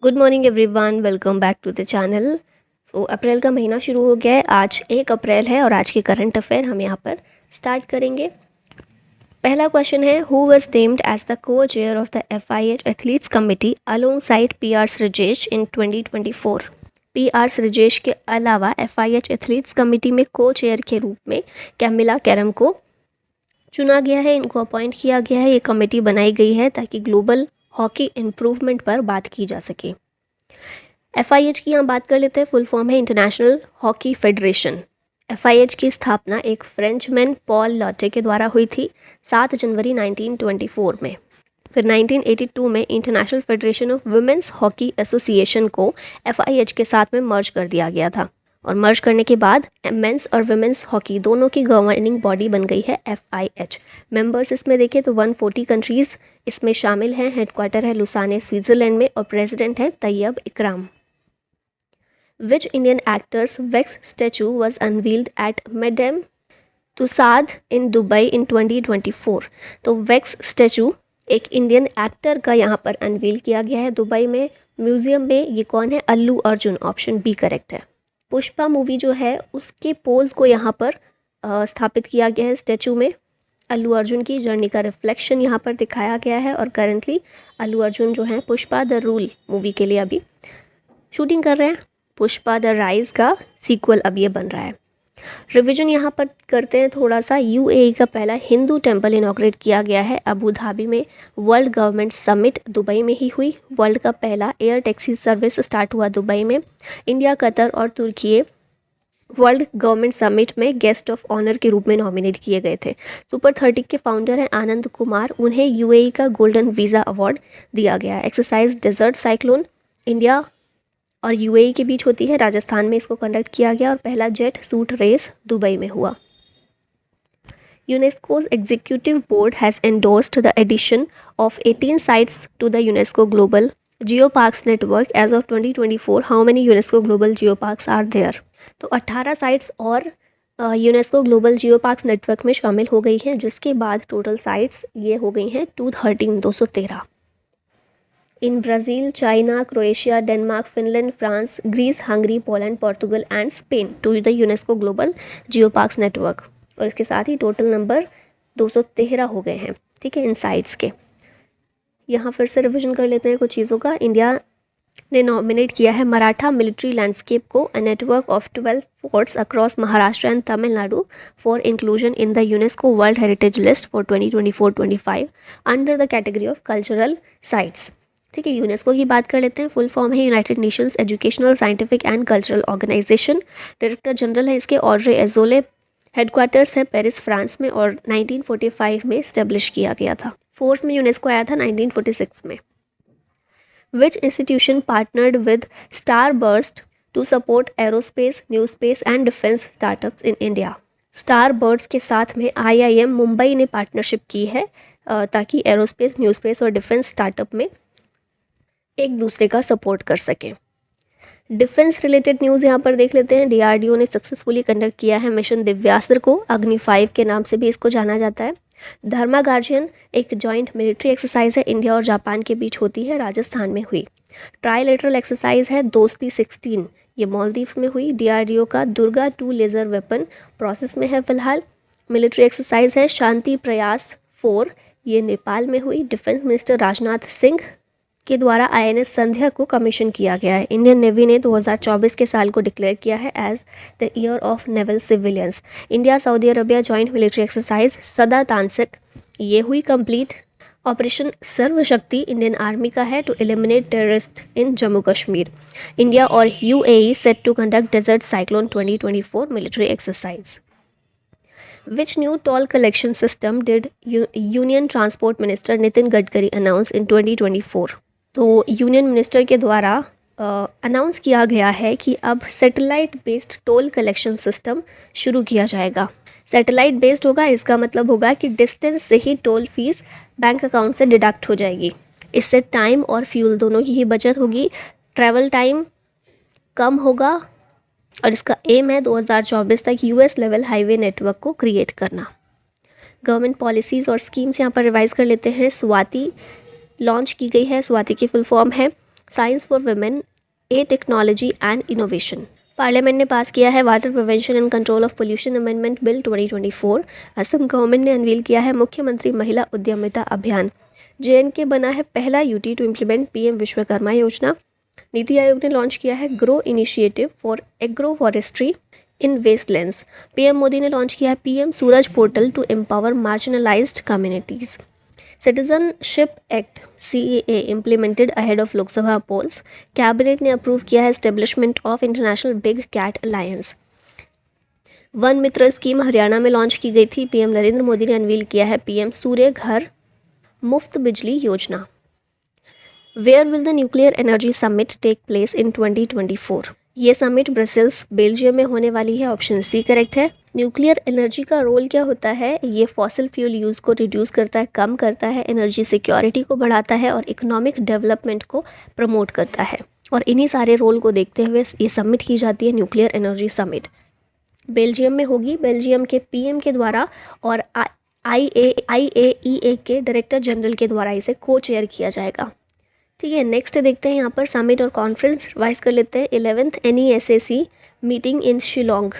Good morning everyone, welcome back to the channel. April का महीना शुरू हो गया है। आज 1 अप्रैल है और आज के करंट अफेयर हम यहाँ पर स्टार्ट करेंगे। पहला क्वेश्चन है, who was named as the co chair of the FIH athletes committee alongside PR Sreejesh in 2024। PR Sreejesh के अलावा FIH एथलीट्स कमिटी में को चेयर के रूप में कैमिला कैरम को चुना गया है। इनको अपॉइंट किया गया है। ये कमेटी बनाई गई है ताकि ग्लोबल हॉकी इम्प्रूवमेंट पर बात की जा सके। FIH की यहाँ बात कर लेते हैं। फुल फॉर्म है इंटरनेशनल हॉकी फेडरेशन। FIH की स्थापना एक फ्रेंचमैन पॉल लॉटे के द्वारा हुई थी 7 जनवरी 1924 में। फिर 1982 में international federation of women's hockey association को FIH के साथ में मर्ज कर दिया गया था और मर्ज करने के बाद मेंस और वुमेन्स हॉकी दोनों की गवर्निंग बॉडी बन गई है FIH। मेंबर्स इसमें देखें तो 140 कंट्रीज़ इसमें शामिल हैं। हेडक्वार्टर है लुसाने स्विट्ज़रलैंड में और प्रेसिडेंट है तैयब इकराम। Which Indian actor's wax statue was unveiled at Madame Tussauds in Dubai in 2024? तो वैक्स स्टैचू एक इंडियन एक्टर का यहाँ पर अनवील किया गया है दुबई में म्यूजियम में। ये कौन है? Allu Arjun. Option B correct है। पुष्पा मूवी जो है उसके पोज को यहाँ पर स्थापित किया गया है स्टैचू में। अल्लू अर्जुन की जर्नी का रिफ्लेक्शन यहाँ पर दिखाया गया है और करेंटली अल्लू अर्जुन जो है पुष्पा द रूल मूवी के लिए अभी शूटिंग कर रहे हैं। पुष्पा द राइज का सीक्वल अब ये बन रहा है। रिवीजन यहाँ पर करते हैं थोड़ा सा। UAE का पहला हिंदू टेंपल इनॉग्रेट किया गया है अबू धाबी में। वर्ल्ड गवर्नमेंट समिट दुबई में ही हुई। वर्ल्ड का पहला एयर टैक्सी सर्विस स्टार्ट हुआ दुबई में। इंडिया, कतर और तुर्की वर्ल्ड गवर्नमेंट समिट में गेस्ट ऑफ ऑनर के रूप में नॉमिनेट किए गए थे। सुपर 30 के फाउंडर हैं आनंद कुमार। उन्हें UAE का गोल्डन वीज़ा अवार्ड दिया गया। एक्सरसाइज डेजर्ट साइक्लोन इंडिया और UAE के बीच होती है। राजस्थान में इसको कंडक्ट किया गया और पहला जेट सूट रेस दुबई में हुआ। UNESCO's executive board has endorsed the addition of 18 sites to the UNESCO global geoparks network as of 2024। How many UNESCO global geoparks are there? तो 18 साइट्स और यूनेस्को ग्लोबल जियोपार्क्स नेटवर्क में शामिल हो गई हैं, जिसके बाद टोटल साइट्स ये हो गई हैं 213। In Brazil, China, Croatia, Denmark, Finland, France, Greece, Hungary, Poland, Portugal and Spain to the UNESCO Global Geoparks Network। और इसके साथ ही टोटल नंबर 213 हो गए हैं। ठीक है, इन साइट्स के। यहाँ फिर से रिविजन कर लेते हैं कुछ चीज़ों का। इंडिया ने नॉमिनेट किया है मराठा मिलिट्री लैंडस्केप को a network of 12 forts across Maharashtra and Tamil Nadu for inclusion in the UNESCO world heritage list for 2024-25 under the category of cultural sites. ठीक है, यूनेस्को की बात कर लेते हैं। फुल फॉर्म है United Nations educational, scientific and cultural organization. Director general है इसके ऑड्रे एजोले। हेडक्वार्टर्स है पेरिस, फ्रांस में और 1945 में इस्टेब्लिश किया गया था। फोर्स में यूनेस्को आया था 1946 में। Which institution partnered with Starburst to support aerospace, new space and defence startups in India? Starburst के साथ में IIM मुंबई ने पार्टनरशिप की है ताकि एरोस्पेस, न्यू स्पेस और डिफेंस स्टार्टअप में एक दूसरे का सपोर्ट कर सकें। डिफेंस रिलेटेड न्यूज़ यहाँ पर देख लेते हैं। DRDO ने सक्सेसफुली कंडक्ट किया है मिशन दिव्यास्त्र को। अग्नि 5 के नाम से भी इसको जाना जाता है। धर्मा गार्जियन एक जॉइंट मिलिट्री एक्सरसाइज है, इंडिया और जापान के बीच होती है, राजस्थान में हुई। ट्राईलेटरल एक्सरसाइज है दोस्ती 16, ये मालदीव में हुई। DRDO का दुर्गा 2 लेज़र वेपन प्रोसेस में है फिलहाल। मिलिट्री एक्सरसाइज है शांति प्रयास 4, ये नेपाल में हुई। डिफेंस मिनिस्टर राजनाथ सिंह के द्वारा INS संध्या को कमीशन किया गया है। इंडियन नेवी ने 2024 के साल को डिक्लेयर किया है as the year of naval civilians. India Saudi Arabia joint military exercise Sada Tanseeq ये हुई complete. Operation Sarvashakti Indian army का है to eliminate terrorist in Jammu Kashmir. India और UAE set to conduct desert cyclone 2024 military exercise. Which new toll collection system did Union Transport Minister Nitin Gadkari announce in 2024? तो union minister के द्वारा announce किया गया है कि अब satellite based toll collection system शुरू किया जाएगा। सैटेलाइट बेस्ड होगा, इसका मतलब होगा कि डिस्टेंस से ही टोल फीस बैंक अकाउंट से डिडक्ट हो जाएगी। इससे टाइम और फ्यूल दोनों की ही बचत होगी। ट्रैवल टाइम कम होगा और इसका एम है 2024 तक US लेवल हाईवे नेटवर्क को क्रिएट करना। गवर्नमेंट पॉलिसीज़ और स्कीम्स यहाँ पर रिवाइज कर लेते हैं। स्वाति लॉन्च की गई है। स्वाति की फुल फॉर्म है science for women, A technology and innovation. Parliament ने पास किया है water prevention and control of pollution amendment bill 2024। Assam government ने अनवील किया है मुख्यमंत्री महिला उद्यमिता अभियान। JNK बना है पहला UT to implement PM Vishwakarma योजना। नीति आयोग ने लॉन्च किया है ग्रो initiative for agroforestry in wastelands. PM Modi ने लॉन्च किया है PM Suraj portal to empower marginalised communities. Citizenship act CAA implemented ahead of Lok Sabha polls. Cabinet ने अप्रूव किया है establishment of international big cat alliance. Van Mitra scheme Haryana में लॉन्च की गई थी। PM नरेंद्र मोदी ने अनवील किया है PM सूर्य घर मुफ्त बिजली योजना। Where will the nuclear energy summit take place in 2024? ये समिट ब्रसेल्स बेल्जियम में होने वाली है। ऑप्शन C करेक्ट है। न्यूक्लियर एनर्जी का रोल क्या होता है? ये फॉसिल फ्यूल यूज़ को रिड्यूस करता है, कम करता है, एनर्जी सिक्योरिटी को बढ़ाता है और इकोनॉमिक डेवलपमेंट को प्रमोट करता है। और इन्हीं सारे रोल को देखते हुए ये समिट की जाती है, न्यूक्लियर एनर्जी समिट। बेल्जियम में होगी, बेल्जियम के PM के द्वारा और IAEA के डायरेक्टर जनरल के द्वारा इसे को चेयर किया जाएगा। ठीक है, नेक्स्ट देखते हैं यहाँ पर समिट और कॉन्फ्रेंस रिवाइज कर लेते हैं। 11th NESAC meeting in Shillong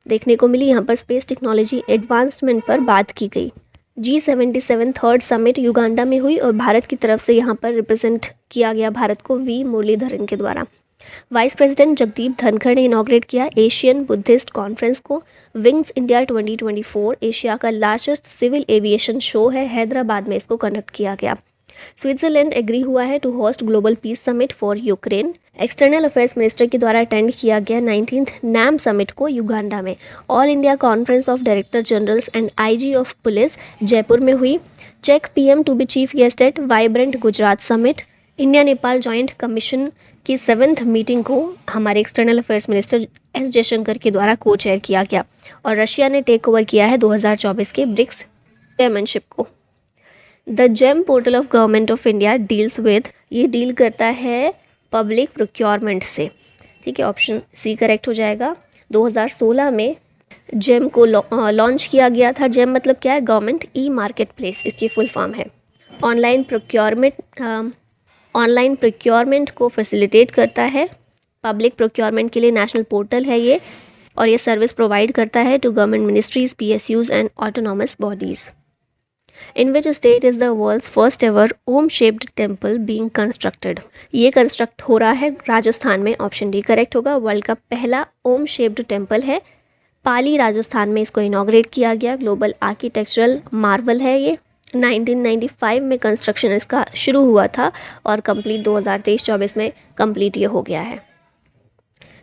देखने को मिली। यहाँ पर स्पेस टेक्नोलॉजी एडवांसमेंट पर बात की गई। G77 थर्ड समिट युगांडा में हुई और भारत की तरफ से यहाँ पर रिप्रेजेंट किया गया भारत को V मुरलीधरन के द्वारा। वाइस प्रेसिडेंट जगदीप धनखड़ ने इनॉग्रेट किया एशियन बुद्धिस्ट कॉन्फ्रेंस को। विंग्स इंडिया 2024 एशिया का लार्जेस्ट सिविल एविएशन शो है, हैदराबाद में इसको कंडक्ट किया गया। स्विट्जरलैंड एग्री हुआ है to host global peace summit for Ukraine. External affairs minister के द्वारा अटेंड किया गया 19th NAM समिट को युगांडा में। All India conference of director generals and IG of police Jaipur में हुई। चेक PM to be chief guest at vibrant Gujarat summit. India Nepal joint commission की 7th मीटिंग को हमारे external affairs minister S Jaishankar के द्वारा को चेयर किया गया। और रशिया ने टेक ओवर किया है 2024 के ब्रिक्स चेयरमैनशिप को। The GeM portal of government of India deals with, ये डील करता है पब्लिक प्रोक्योरमेंट से। ठीक है, ऑप्शन C करेक्ट हो जाएगा। 2016 में जेम को लॉन्च किया गया था। जेम मतलब क्या है? गवर्नमेंट मार्केट प्लेस, इसकी फुल फॉर्म है। ऑनलाइन प्रोक्योरमेंट को फैसिलिटेट करता है। पब्लिक प्रोक्योरमेंट के लिए नेशनल पोर्टल है ये, और ये सर्विस प्रोवाइड करता है to government ministries, PSUs and autonomous bodies. In which state is the world's first ever Om shaped temple being constructed? ये कंस्ट्रक्ट हो रहा है राजस्थान में। ऑप्शन D करेक्ट होगा। वर्ल्ड का पहला ओम-शेप्ड टेम्पल है, पाली राजस्थान में इसको इनॉग्रेट किया गया। ग्लोबल आर्किटेक्चरल मार्वल है ये। 1995 में कंस्ट्रक्शन इसका शुरू हुआ था और कंप्लीट 2023-24 में कंप्लीट ये हो गया है।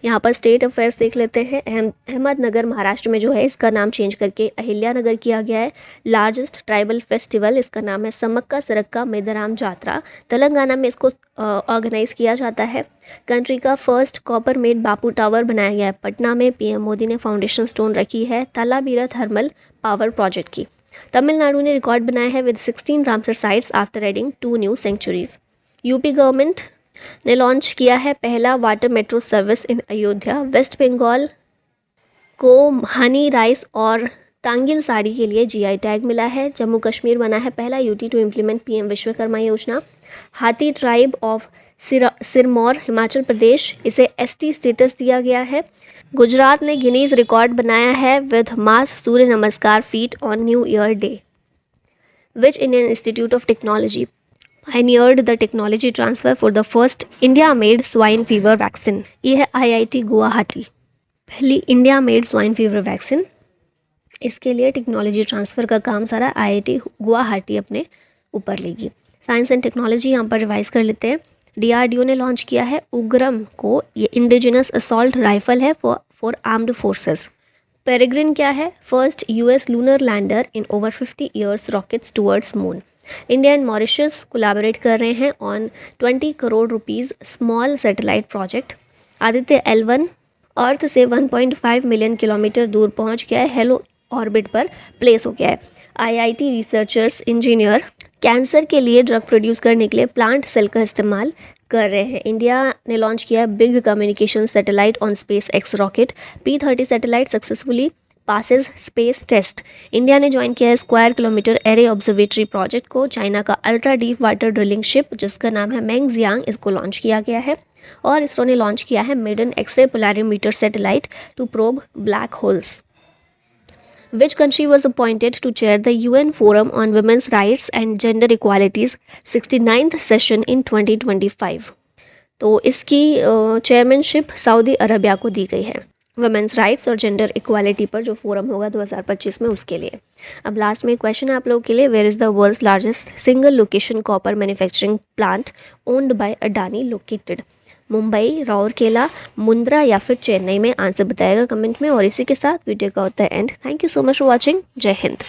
यहाँ पर स्टेट अफेयर्स देख लेते हैं। अहमदनगर महाराष्ट्र में जो है इसका नाम चेंज करके अहिल्यानगर किया गया है। लार्जेस्ट ट्राइबल फेस्टिवल इसका नाम है समक्का सरक्का मेदराम जात्रा। तेलंगाना में इसको ऑर्गेनाइज किया जाता है। कंट्री का फर्स्ट कॉपर मेड बापू टावर बनाया गया है पटना में। PM मोदी ने फाउंडेशन स्टोन रखी है तालाबीरा थर्मल पावर प्रोजेक्ट की। तमिलनाडु ने रिकॉर्ड बनाया है with 16 Ramsar sites after adding 2 new sanctuaries. UP government ने लॉन्च किया है पहला water metro service in Ayodhya. West Bengal को हनी राइस और तांगिल साड़ी के लिए GI टैग मिला है। जम्मू कश्मीर बना है पहला UT to implement PM Vishwakarma योजना। हाथी ट्राइब ऑफ सिरमौर हिमाचल प्रदेश, इसे ST स्टेटस दिया गया है। गुजरात ने गिनीज रिकॉर्ड बनाया है विद मास सूर्य नमस्कार feet on new year day. Which Indian institute of technology pioneered the technology transfer for the first India-made swine fever vaccine? ये है IIT गुवाहाटी, पहली India made swine fever vaccine. इसके लिए technology transfer का काम सारा IIT Guwahati अपने ऊपर लेगी। साइंस एंड टेक्नोलॉजी यहाँ पर रिवाइज कर लेते हैं। DRDO ने लॉन्च किया है उग्रम को, ये इंडिजिनस असॉल्ट राइफल है फॉर आर्म्ड फोर्सेस। पेरेग्रिन क्या है? First US lunar lander in over 50 years rockets towards moon. India and Mauritius collaborate कर रहे हैं on 20 crore rupees small satellite project. Aditya L1 अर्थ से 1.5 मिलियन किलोमीटर दूर पहुंच गया है, हेलो ऑर्बिट पर प्लेस हो गया है। IIT रिसर्चर्स इंजीनियर कैंसर के लिए ड्रग प्रोड्यूस करने के लिए प्लांट सेल का इस्तेमाल कर रहे हैं। इंडिया ने लॉन्च किया है big communication satellite on SpaceX rocket. P-30 satellite successfully passes space test. India ने ज्वाइन किया है square kilometre array observatory project को। चाइना का ultra deep water drilling ship जिसका नाम है मेंगजियांग, इसको लॉन्च किया गया है। और इसरो ने लॉन्च किया है maiden X ray polarimeter satellite to probe black holes. Which country was appointed to chair the UN Forum on Women's Rights and Gender Equality's 69th session in 2025? तो इसकी चेयरमैनशिप सऊदी अरबिया को दी गई है वुमेंस राइट्स और gender equality पर जो forum होगा 2025 में, उसके लिए। अब लास्ट में क्वेश्चन है आप लोगों के लिए, where is the world's largest single location copper manufacturing plant owned by Adani located? Mumbai, Rourkela, Mundra या फिर चेन्नई में? आंसर बताएगा कमेंट में। और इसी के साथ वीडियो का होता है and. Thank you so much for watching. जय हिंद।